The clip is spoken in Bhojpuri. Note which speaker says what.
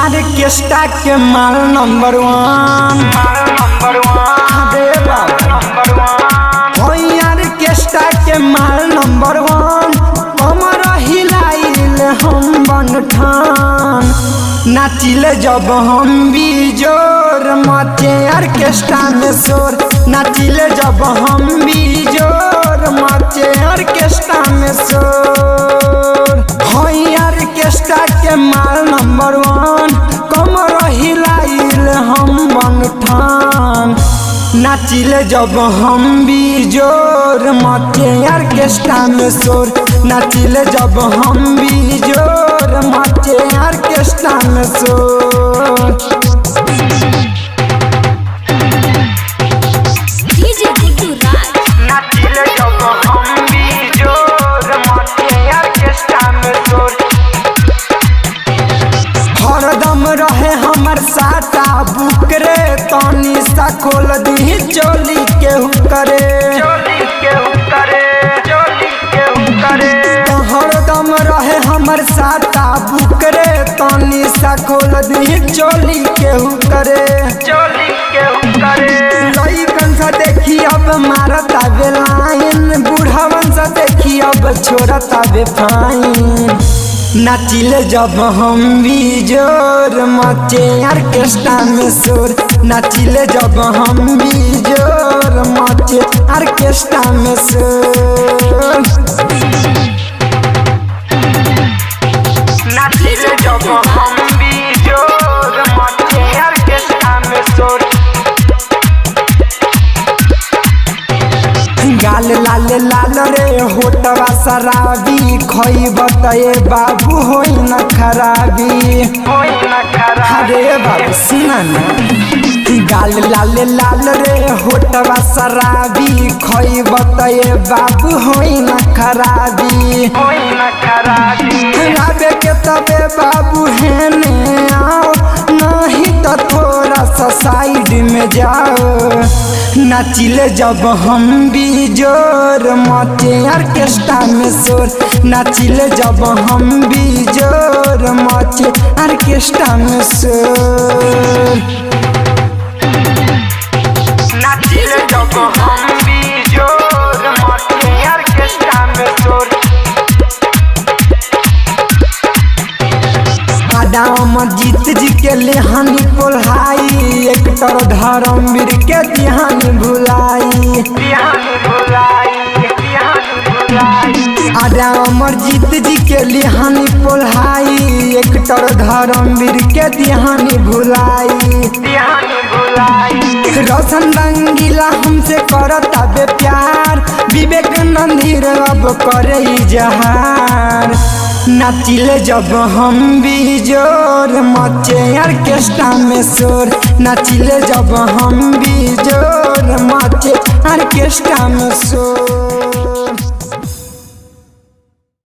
Speaker 1: ऑर्केस्ट्रा के माल नंबर 1 ऑर्केस्ट्रा के माल नंबर 1 कमर हिलाइल हम बनठान नाचिले जब हम भी जोर मचे ऑर्केस्ट्रा में शोर नाचिले जब हम भी जोर मचे ऑर्केस्ट्रा में शोर ऑर्केस्ट्रा के माल नंबर 1 कमर हिलाइल हम बनठान नाचिले जब हम भी जोर मचे ऑर्केस्ट्रा में शोर नाचिले जब हम भी जोर मचे ऑर्केस्ट्रा में शोर। नाचिले जब हम भी जोर मचे ऑर्केस्ट्रा में शोर हरदम रहे हमर साटा बुकरे तनी सा खोल दी चोली केहू करे हरदम रहे हमर साटा बुकरे तनी सा खोल दी चोली केहू करे लइकन सा देखी अब मारता बेलाइन बूढ़वन सा देखी अब छोड़ता बेफाइन नाचिले जब हम भी जोर मचे ऑर्केस्ट्रा में शोर नाचिले जब हम भी जोर मचे ऑर्केस्ट्रा में शोर। नाचिले जब हम भी जोर मचे ऑर्केस्ट्रा में शोर गाल लाल लाल रे होटवा शराबी खइब तए बाबू होई न खराबी अरे बाबू सुना ना गाल लाल लाल रे होटवा शराबी खइब तए बाबू होई न खराबी खराबे के तबे बाबू हेने आओ नहीं तो थोड़ा सा साइड में जाओ नाचिले जब हम भी जोर मचे ऑर्केस्ट्रा में शोर नाचिले जब हम भी जोर मचे ऑर्केस्ट्रा में शोर। नाचिले जब हम भी जोर मचे ऑर्केस्ट्रा में शोर जीत जी के लेहानी पोल्हाई एक तर धर्मवीर के ध्यान भुलाई अमर जीत जी के लिहानी पोल्हाई एक तर धर्मवीर के ध्यान भुलाई रोशन रंगीला हमसे करता बे प्यार विवेक नंदीर अब करे जहार नाचिले जब हम भी जोर मचे ऑर्केस्ट्रा में शोर नाचिले जब हम भी जोर मचे ऑर्केस्ट्रा में शोर।